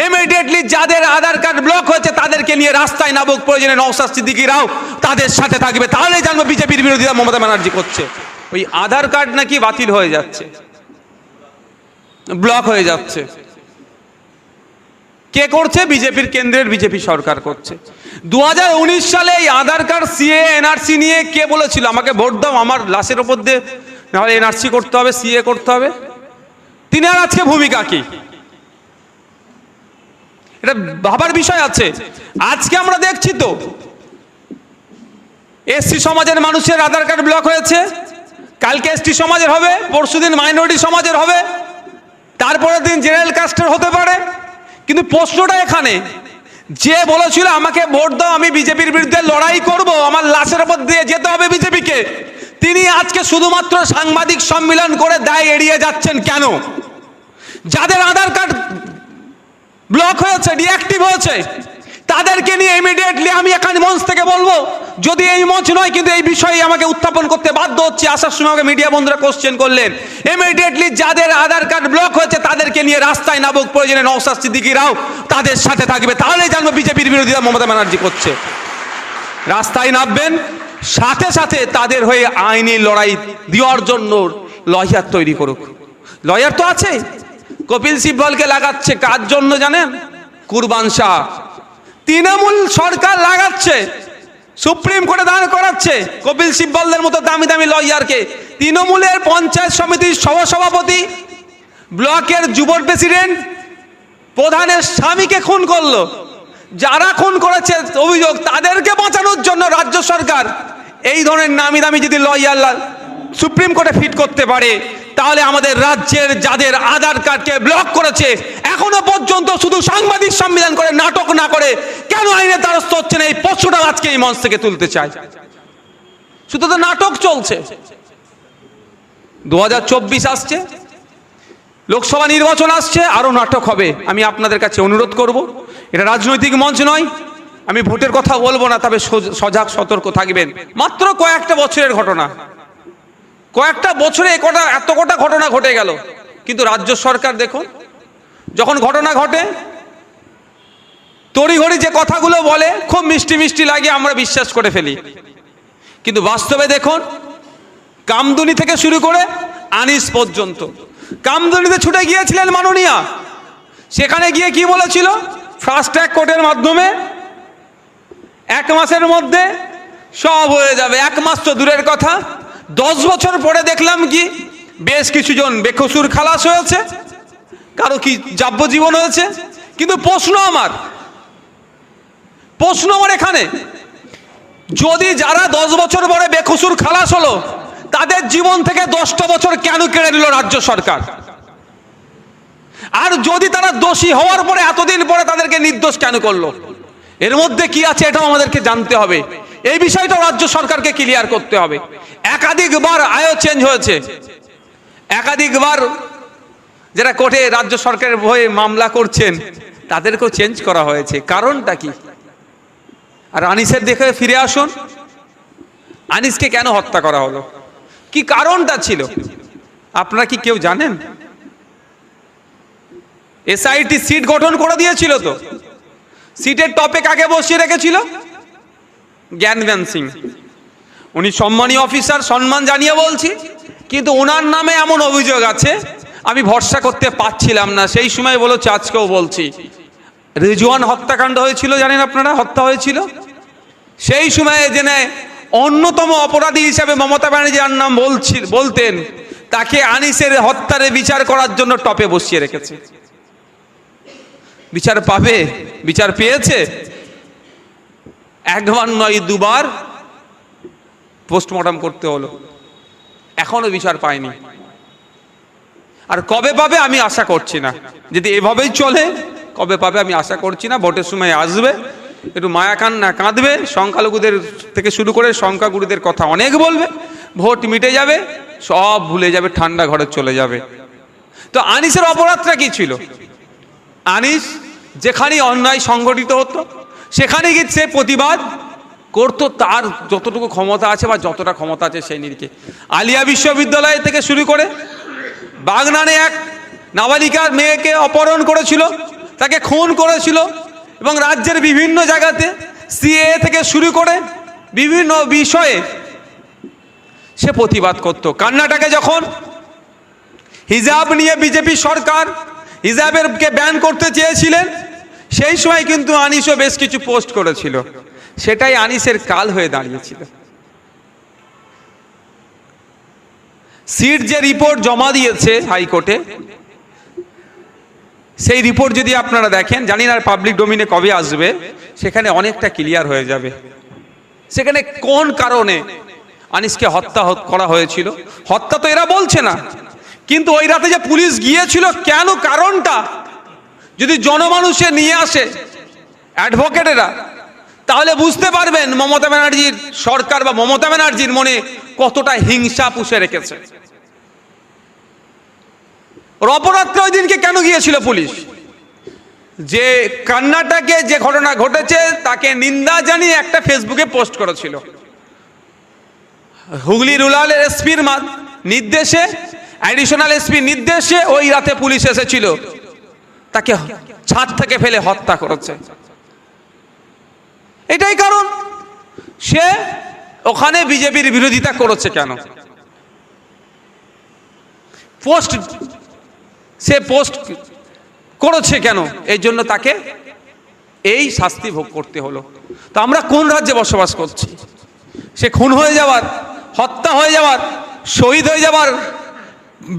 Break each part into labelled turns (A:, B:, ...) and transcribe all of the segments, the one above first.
A: Immediately যাদের আধার card block হয়েছে তাদেরকে নিয়ে রাস্তায় নামুক, প্রয়োজনে নওশাদ সিদ্দিকীরাও তাদের সাথে থাকবে, তাহলে জানবো বিজেপির বিরোধিতা মমতা ব্যানার্জি করছে। ওই আধার কার্ড নাকি বাতিল হয়ে যাচ্ছে, ব্লক হয়ে যাচ্ছে। কে করছে? বিজেপির কেন্দ্রের বিজেপি সরকার করছে। 2019 সালে এই আধার কার্ড, সিএ, এনআরসি নিয়ে কে বলেছিল আমাকে ভোট দাও, আমার লাশের ওপর দিয়ে নাহলে এনআরসি করতে হবে, সিএ করতে হবে? তিনি আর আজকে ভূমিকা কি? এটা ভাবার বিষয় আছে। আজকে আমরা দেখছি তো এসসি সমাজের মানুষের আধার কার্ড ব্লক হয়েছে, কালকে এসটি সমাজের হবে, পরশুদিন মাইনরিটি সমাজের হবে, তারপরের দিন জেনারেল কাস্টের হতে পারে। কিন্তু প্রশ্নটা এখানে, যে বলেছিল আমাকে ভোট দাও, আমি বিজেপির বিরুদ্ধে লড়াই করব, আমার লাশের উপর দিয়ে যেতে হবে বিজেপিকে, তিনি আজকে শুধুমাত্র সাংবাদিক সম্মেলন করে দায় এড়িয়ে যাচ্ছেন কেন? যাদের আধার কার্ড ব্লক হয়েছে, ডিঅ্যাক্টিভ হয়েছে, তাদেরকে নিয়ে ইমিডিয়েটলি আমি এখানে মঞ্চ থেকে বলবো, যদি এই মঞ্চ নয় কিন্তু এই বিষয়ে আমাকে উত্থাপন করতে বাধ্য হচ্ছে। আসার সময় আমাকে মিডিয়া বন্ধুরা কোশ্চেন করলেন, ইমিডিয়েটলি যাদের আধার কার্ড ব্লক হয়েছে তাদেরকে নিয়ে রাস্তায় নামুক, প্রয়োজনে নওশাদ সিদ্দিকীরাও তাদের সাথে থাকবে, তাহলে জানবো বিজেপির বিরোধিতা মমতা ব্যানার্জি করছে। রাস্তায় নামবেন, সাথে সাথে তাদের হয়ে আইনি লড়াই দেওয়ার জন্য লয়ার তৈরি করুক। লয়ার তো আছে, কপিল সিব্বলকে লাগাচ্ছে কার জন্য জানেন? কুরবান শাহ। তৃণমূল সরকার লাগাচ্ছে, সুপ্রিম কোর্টে দাঁড় করাচ্ছে কপিল সিব্বলদের মতো দামি দামি লয়ারকে। তৃণমূলের পঞ্চায়েত সমিতির সহসভাপতি, ব্লকের যুব প্রেসিডেন্ট, প্রধানের স্বামীকে খুন করলো। যারা খুন করেছে অভিযোগ, তাদেরকে বাঁচানোর জন্য রাজ্য সরকার এই ধরনের নামি দামি যদি লয়ার সুপ্রিম কোর্টে ফিট করতে পারে, তাহলে আমাদের রাজ্যের যাদের আধার কার্ডকে ব্লক করেছে এখনো পর্যন্ত শুধু সাংবাদিক সম্মেলন করে নাটক না করে কেন আইনের দ্বারস্থ হচ্ছে না, এই প্রশ্নটা আজকে এই মঞ্চ থেকে তুলতে চাই। শুধু তো নাটক চলছে। 2024 আসছে, লোকসভা নির্বাচন আসছে, আরো নাটক হবে। আমি আপনাদের কাছে অনুরোধ করব, এটা রাজনৈতিক মঞ্চ নয়, আমি ভোটের কথা বলবো না, তবে সজাগ সতর্ক থাকবেন। মাত্র কয়েকটা বছরের ঘটনা, কয়েকটা বছরে এত কটা ঘটনা ঘটে গেল, কিন্তু রাজ্য সরকার দেখুন, যখন ঘটনা ঘটে তড়িঘড়ি যে কথাগুলো বলে খুব মিষ্টি মিষ্টি লাগে, আমরা বিশ্বাস করে ফেলি। কিন্তু বাস্তবে দেখুন, কামদুনি থেকে শুরু করে আনিস পর্যন্ত। কামদুনিতে ছুটে গিয়েছিলেন মাননীয়া, সেখানে গিয়ে কি বলেছিল? ফাস্ট ট্র্যাক কোর্টের মাধ্যমে 1 মাসের মধ্যে সব হয়ে যাবে। 1 মাস তো দূরের কথা, 10 বছর পরে দেখলাম কি বেশ কিছুজন বেকসুর খালাস হয়েছে, কারো কি যাবজ্জীবন হয়েছে। কিন্তু প্রশ্ন আমার এখানে, যদি যারা 10 বছর পরে বেকসুর খালাস হলো, তাদের জীবন থেকে 10টা বছর কেন কেড়ে নিল রাজ্য সরকার? আর যদি তারা দোষী হওয়ার পরে এতদিন পরে তাদেরকে নির্দোষ কেন করলো? এর মধ্যে কি আছে এটাও আমাদেরকে জানতে হবে। এই বিষয়টা রাজ্য সরকারকে ক্লিয়ার করতে হবে। একাধিকবার আয়ও চেঞ্জ হয়েছে, একাধিকবার যারা কোর্টে রাজ্য সরকারের হয়ে মামলা করছেন তাদেরকেও চেঞ্জ করা হয়েছে। কারণটা কি? আর আনিসের দেখে ফিরে আসুন, আনিসকে কেন হত্যা করা হলো, কি কারণটা ছিল আপনারা কি কেউ জানেন? এসআইটি সিট গঠন করে দিয়েছিল, তো সিটের টপে কাকে বসিয়ে রেখেছিল? জ্ঞানবেন সিং। উনি সম্মানীয় অফিসার, সম্মান জানিয়ে বলছি, কিন্তু ওনার নামে এমন অভিযোগ আছে আমি ভরসা করতে পারছিলাম না। সেই সময় বলেছি, আজকেও বলছি, রিজওয়ান হত্যাকাণ্ড হয়েছিল, জানেন আপনারা, হত্যা হয়েছিল। সেই সময়ে জেনে অন্যতম অপরাধী হিসাবে মমতা ব্যানার্জি যার নাম বলতেন, তাকে আনিসের হত্যার বিচার করার জন্য টপে বসিয়ে রেখেছে। বিচার পাবে? বিচার পেয়েছে? একবার নয়, দুবার পোস্টমর্টম করতে হলো, এখনো বিচার পায়নি। আর কবে পাবে আমি আশা করছি না। যদি এভাবেই চলে কবে পাবে আমি আশা করছি না। ভোটের সময় আসবে, একটু মায়া কান্না কাঁদবে, সংখ্যালঘুদের থেকে শুরু করে সংখ্যাগুরুদের কথা অনেক বলবে, ভোট মিটে যাবে, সব ভুলে যাবে, ঠান্ডা ঘরে চলে যাবে। তো আনিসের অপরাধটা কি ছিল? আনিস যেখানে অন্যায় সংগঠিত হতো সেখানে গিয়ে সে প্রতিবাদ করতো, তার যতটুকু ক্ষমতা আছে বা যতটা ক্ষমতা আছে সেই নিরিখে। আলিয়া বিশ্ববিদ্যালয় থেকে শুরু করে বাগনানে এক নাবালিকার মেয়েকে অপহরণ করেছিল, তাকে খুন করেছিল এবং রাজ্যের বিভিন্ন জায়গাতে সিএ থেকে শুরু করে বিভিন্ন বিষয়ে সে প্রতিবাদ করত। কর্ণাটকে যখন হিজাব নিয়ে বিজেপি সরকার হিজাবেরকে ব্যান করতে চেয়েছিলেন, সেই সময় কিন্তু আনিসও বেশ কিছু পোস্ট করেছিল, সেটাই আনিসের কাল হয়ে দাঁড়িয়েছিল। সিট যে রিপোর্ট জমা দিয়েছে হাইকোর্টে, সেই রিপোর্ট যদি আপনারা দেখেন, জানি না পাবলিক ডোমিনে কবে আসবে, সেখানে অনেকটা ক্লিয়ার হয়ে যাবে সেখানে কোন কারণে আনিসকে হত্যা করা হয়েছিল। হত্যা তো এরা বলছে না, কিন্তু ওই রাতে যে পুলিশ গিয়েছিল কেন, কারণটা যদি জনমানুষে নিয়ে আসে অ্যাডভোকেটেরা, তাহলে বুঝতে পারবেন মমতা ব্যানার্জির সরকার বা মমতা ব্যানার্জির মনে কতটা হিংসা পুষে রেখেছে। অপরাত্রে ওই দিনকে কেন গিয়েছিল পুলিশ? যে কর্ণাটকে যে ঘটনা ঘটেছে তাকে নিন্দা জানিয়ে একটা ফেসবুকে পোস্ট করেছিল। হুগলি রুরাল এসপির নির্দেশে, অ্যাডিশনাল এসপির নির্দেশে ওই রাতে পুলিশ এসেছিল, তাকে ছাদ থেকে ফেলে হত্যা করেছে। এটাই কারণ। সে ওখানে বিজেপির বিরোধিতা করেছে কেন? সে পোস্ট করেছে কেন? এই জন্য তাকে এই শাস্তি ভোগ করতে হলো। তো আমরা কোন রাজ্যে বসবাস করছি? সে খুন হয়ে যাওয়ার, হত্যা হয়ে যাওয়ার, শহীদ হয়ে যাওয়ার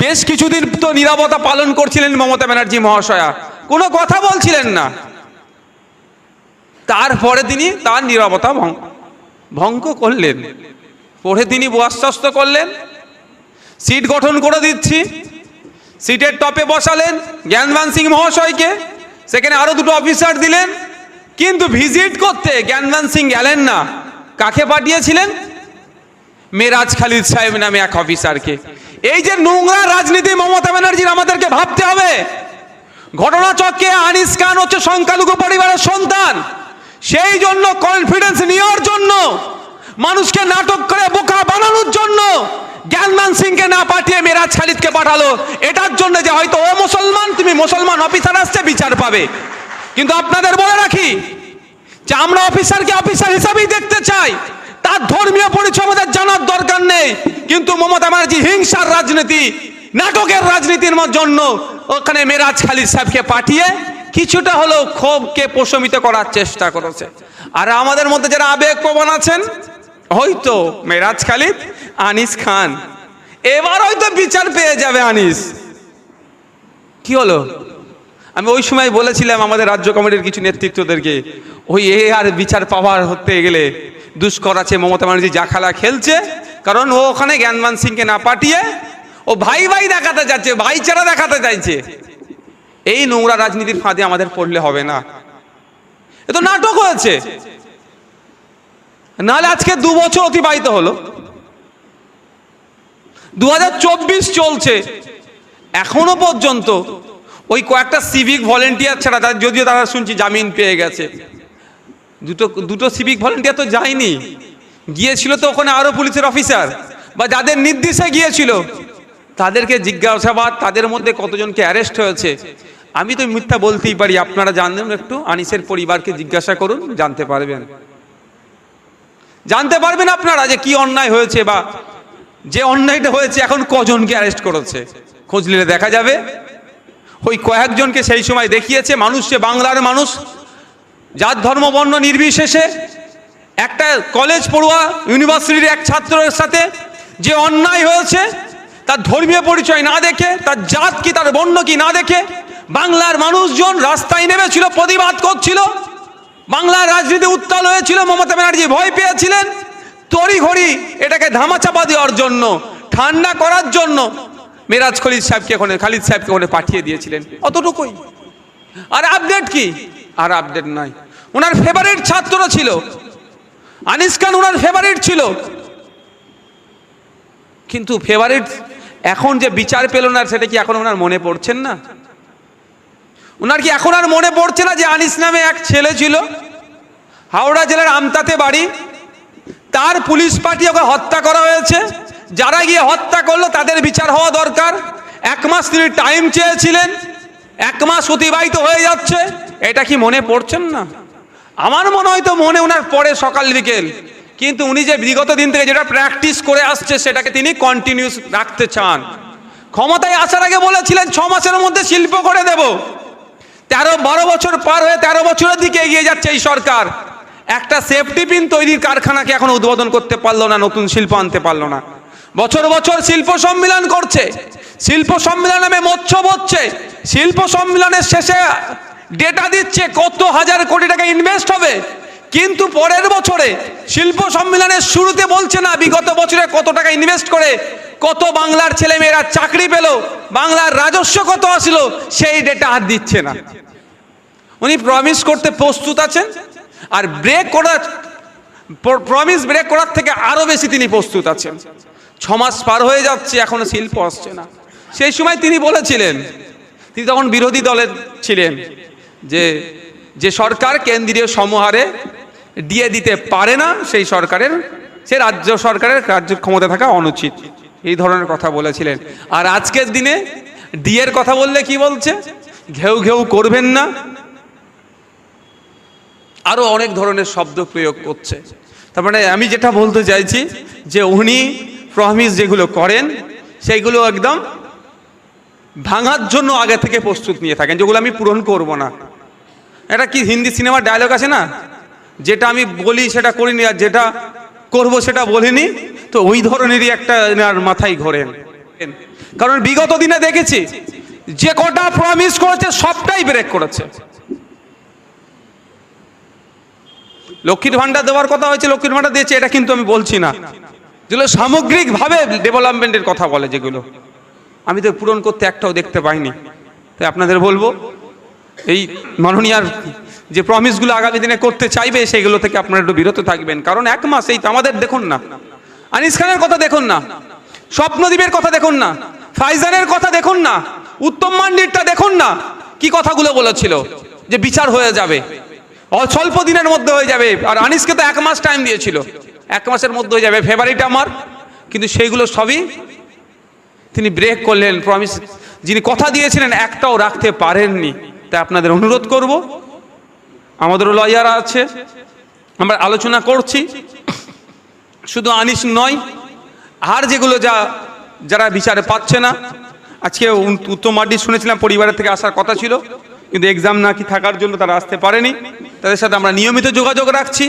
A: বেশ কিছুদিন তো নীরবতা পালন করছিলেন মমতা ব্যানার্জি মহাশয়া, কোনো কথা বলছিলেন না। তারপরে তিনি তার নীরবতা ভঙ্গ করলেন, পরে তিনি বরখাস্ত করলেন, সিট গঠন করে দিচ্ছি, সিটের টপে বসালেন জ্ঞানবান সিং মহাশয়কে, সেখানে আরো দুটো অফিসার দিলেন, কিন্তু ভিজিট করতে জ্ঞানবান সিং গেলেন না। কাকে পাঠিয়েছিলেন? মেরাজ খালিদ সাহেব নামে এক অফিসারকে। এই যে নোংরা রাজনীতি মমতা ব্যানার্জির, আমাদেরকে ভাবতে হবে। ঘটনাচক্রে আনিস খান হচ্ছে সংখ্যালঘু পরিবারের সন্তান, সেই জন্য কনফিডেন্স নেওয়ার জন্য, মানুষকে নাটক করে বোকা বানানোর জন্য জ্ঞানমান সিংকে না পাঠিয়ে মেরাজ খালিদকে পাঠালো, এটার জন্য যে হয়তো ও মুসলমান, তুমি মুসলমান অফিসার আসছে বিচার পাবে। কিন্তু আপনাদের বলে রাখি যে আমরা অফিসারকে অফিসার হিসাবেই দেখতে চাই, তার ধর্মীয় পরিচয় আমাদের জানার দরকার নেই। কিন্তু মমতা ব্যানার্জি হিংসার রাজনীতি, নাটকের রাজনীতির জন্য ওখানে মেরাজ খালিদ সাহেবকে পাঠিয়ে কিছুটা হলেও ক্ষোভকে প্রশমিত করার চেষ্টা করেছে। আর আমাদের মধ্যে যারা আবেগপ্রবণ আছেন, হয়তো মেরাজ খালিদ, আনিস খান, এবার হয়তো বিচার পেয়ে যাবে আনিস। কি হলো? আমি ওই সময় বলেছিলাম আমাদের রাজ্য কমিটির কিছু নেতৃত্বদেরকে, ওই আর বিচার পাওয়ার হতে গেলে দুষ্কর আছে, মমতা ব্যানার্জি যা খেলা খেলছে। কারণ ও ওখানে জ্ঞানমান সিংকে না পাঠিয়ে ও ভাই ভাই দেখাতে যাচ্ছে, ভাইচারা দেখাতে চাইছে। এই নোংরা রাজনীতির ফাঁদে আমাদের পড়লে হবে না, এ তো নাটক হয়েছে। নাহলে আজকে 2 বছর অতিবাহিত হলো, 2024 চলছে, এখনো পর্যন্ত ওই কয়েকটা সিভিক ভলেন্টিয়ার ছাড়া, যদিও তারা শুনছি জামিন পেয়ে গেছে, দুটো সিভিক ভলেন্টিয়ার তো যায়নি, গিয়েছিল তো ওখানে আরো পুলিশের অফিসার বা যাদের নির্দেশে গিয়েছিল তাদেরকে জিজ্ঞাসাবাদ, তাদের মধ্যে কতজনকে অ্যারেস্ট হয়েছে। আমি তো মিথ্যা বলতেই পারি, আপনারা জানেন, একটু আনিসের পরিবারকে জিজ্ঞাসা করুন, জানতে পারবেন আপনারা যে কি অন্যায় হয়েছে, বা যে অন্যায়টা হয়েছে এখন কজনকে অ্যারেস্ট করেছে। খোঁজ নিলে দেখা যাবে ওই কয়েকজনকে সেই সময় দেখিয়েছে। মানুষ, যে বাংলার মানুষ, জাত ধর্ম বর্ণ নির্বিশেষে একটা কলেজ পড়ুয়া, ইউনিভার্সিটির এক ছাত্রের সাথে যে অন্যায় হয়েছে, তার ধর্মীয় পরিচয় না দেখে, তার জাত কি, তার বর্ণ কি না দেখে বাংলার মানুষজন রাস্তায় নেমেছিল, প্রতিবাদ করছিল। বাংলার রাজনীতি উত্তাল হয়েছিল, মমতা ব্যানার্জি ভয় পেয়েছিলেন। তড়িঘড়ি এটাকে ধামাচাপা দেওয়ার জন্য, ঠান্ডা করার জন্য মেরাজ খালিদ সাহেবকে ওখানে পাঠিয়ে দিয়েছিলেন, অতটুকুই। আর আপডেট কি? আর আপডেট নাই। ওনার ফেভারিট ছাত্র ছিল আনিস খান, ওনার ফেভারিট ছিল, কিন্তু ফেভারিট এখন যে বিচার পেল না, সেটা কি এখন ওনার মনে পড়ছেন না? ওনার কি এখন আর মনে পড়ছে না যে আনিস নামে এক ছেলে ছিল, হাওড়া জেলার আমতাতে বাড়ি, তার পুলিশ পাঠিয়ে ওকে হত্যা করা হয়েছে। যারা গিয়ে হত্যা করলো তাদের বিচার হওয়া দরকার। 1 মাস তিনি টাইম চেয়েছিলেন, 1 মাস অতিবাহিত হয়ে যাচ্ছে, এটা কি মনে পড়ছেন না? আমার মনে হয় তো মনে ওনার পরে সকাল বিকেল, কিন্তু উনি যে বিগত দিন থেকে যেটা প্র্যাকটিস করে আসছে সেটাকে তিনি কন্টিনিউস রাখতে চান। ক্ষমতায় আসার আগে বলেছিলেন 6 মাসের মধ্যে শিল্প করে দেব। 12 বছর পার হয়ে 13 বছরের দিকে এগিয়ে যাচ্ছে এই সরকার। একটা সেফটি পিন তৈরির কারখানাকে এখন উদ্বোধন করতে পারলো না, নতুন শিল্প আনতে পারলো না। বছর বছর শিল্প সম্মেলন করছে, শিল্প সম্মেলন নামে মৎস্য হচ্ছে, শিল্প সম্মেলনের শেষে ডেটা দিচ্ছে কত হাজার কোটি টাকা ইনভেস্ট হবে, কিন্তু পরের বছরে শিল্প সম্মেলনের শুরুতে বলছে না বিগত বছরে কত টাকা ইনভেস্ট করে কত বাংলার ছেলেমেয়েরা চাকরি পেল, বাংলার রাজস্ব কত আসলো, সেই ডেটা আর দিচ্ছে না। উনি প্রমিস করতে প্রস্তুত আছেন, আর প্রমিস ব্রেক করার থেকে আরো বেশি তিনি প্রস্তুত আছেন। 6 মাস পার হয়ে যাচ্ছে, এখনো শিল্প আসছে না। সেই সময় তিনি বলেছিলেন, তিনি তখন বিরোধী দলের ছিলেন, যে সরকার কেন্দ্রীয় সমহারে দিয়ে দিতে পারে না সেই রাজ্য সরকারের রাজ্য ক্ষমতা থাকা অনুচিত, এই ধরনের কথা বলেছিলেন। আর আজকের দিনে ডিএর কথা বললে কি বলছে, ঘেউ ঘেউ করবেন না, আরো অনেক ধরনের শব্দ প্রয়োগ করছে। তার মানে আমি যেটা বলতে চাইছি যে উনি প্রমিস যেগুলো করেন সেইগুলো একদম ভাঙার জন্য আগে থেকে প্রস্তুত নিয়ে থাকেন, যেগুলো আমি পূরণ করব না। এটা কি হিন্দি সিনেমার ডায়লগ আছে না, যেটা আমি বলি সেটা করিনি, আর যেটা করব সেটা বলিনি, তো ওই ধরনেরই একটা মাথায় ঘোরেন। কারণ বিগত দিনে দেখেছি যে কটা প্রমিস করেছে সবটাই ব্রেক করেছে। লক্ষ্মীর ভান্ডার দেওয়ার কথা হয়েছে, লক্ষ্মীর ভান্ডার দিয়েছে, এটা কিন্তু আমি বলছি না। যেগুলো সামগ্রিকভাবে ডেভেলপমেন্টের কথা বলে, যেগুলো আমি তো পূরণ করতে একটাও দেখতে পাইনি। তাই আপনাদের বলবো, এই মাননীয়ার যে প্রমিসগুলো আগামী দিনে করতে চাইবে সেগুলো থেকে আপনারা একটু বিরত থাকবেন। কারণ 1 মাস এই তো আমাদের দেখুন না, আনিস খানের কথা দেখুন না, স্বপ্নদ্বীপের কথা দেখুন না, ফাইজানের কথা দেখুন না, উত্তম মান্ডিরটা দেখুন না, কি কথাগুলো বলেছিল যে বিচার হয়ে যাবে, অল্প দিনের মধ্যে হয়ে যাবে। আর আনিসকে তো 1 মাস টাইম দিয়েছিল, 1 মাসের মধ্যে হয়ে যাবে, ফেভারিট আমার। কিন্তু সেইগুলো সবই তিনি ব্রেক করলেন। প্রমিস যিনি কথা দিয়েছিলেন একটাও রাখতে পারেননি। তাই আপনাদের অনুরোধ করব, আমাদেরও লয়ার আছে, আমরা আলোচনা করছি, শুধু আনিস নয়, আর যেগুলো যারা বিচারে পাচ্ছে না। আজকে উত্তম মার্ডি শুনেছিলাম পরিবারের থেকে আসার কথা ছিল, কিন্তু এক্সাম নাকি থাকার জন্য তারা আসতে পারেনি। তাদের সাথে আমরা নিয়মিত যোগাযোগ রাখছি,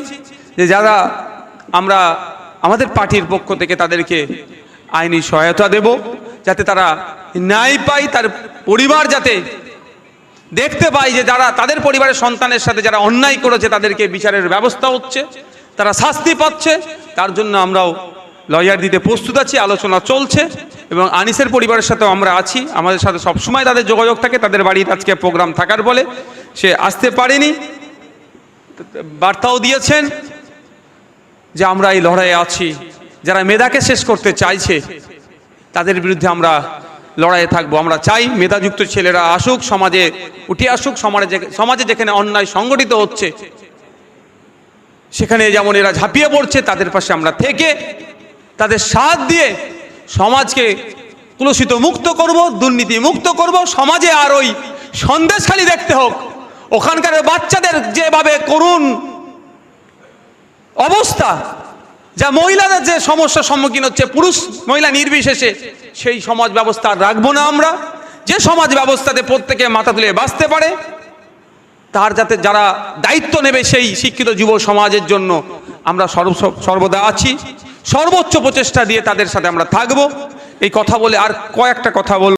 A: যে যারা আমরা আমাদের পার্টির পক্ষ থেকে তাদেরকে আইনি সহায়তা দেব, যাতে তারা ন্যায় পায়, তার পরিবার যাতে দেখতে পায় যে যারা তাদের পরিবারের সন্তানের সাথে যারা অন্যায় করেছে তাদেরকে বিচারের ব্যবস্থা হচ্ছে, তারা শাস্তি পাচ্ছে। তার জন্য আমরাও লয়ার দিতে প্রস্তুত আছি, আলোচনা চলছে, এবং আনিসের পরিবারের সাথেও আমরা আছি, আমাদের সাথে সবসময় তাদের যোগাযোগ থাকে। তাদের বাড়িতে আজকে প্রোগ্রাম থাকার বলে সে আসতে পারেনি, বার্তাও দিয়েছেন যে আমরা এই লড়াইয়ে আছি। যারা মেধাকে শেষ করতে চাইছে তাদের বিরুদ্ধে আমরা লড়াইয়ে থাকবো। আমরা চাই মেধাযুক্ত ছেলেরা আসুক, সমাজে উঠে আসুক, সমাজে যেখানে অন্যায় সংগঠিত হচ্ছে সেখানে যেমন এরা ঝাঁপিয়ে পড়ছে, তাদের পাশে আমরা থেকে তাদের সাথ দিয়ে সমাজকে কুলুষিত মুক্ত করব, দুর্নীতি মুক্ত করব। সমাজে আর ওই সন্দেশখালি দেখতে হোক, ওখানকার বাচ্চাদের যেভাবে করুণ অবস্থা, যা মহিলাদের যে সমস্যার সম্মুখীন হচ্ছে পুরুষ মহিলা নির্বিশেষে, সেই সমাজ ব্যবস্থা রাখবো না আমরা। যে সমাজ ব্যবস্থাতে প্রত্যেকে মাথা তুলে বাঁচতে পারে, তার যাতে যারা দায়িত্ব নেবে সেই শিক্ষিত যুব সমাজের জন্য আমরা সর্বদা আছি, সর্বোচ্চ প্রচেষ্টা দিয়ে তাদের সাথে আমরা থাকবো। এই কথা বলে আর কয়েকটা কথা বলবো।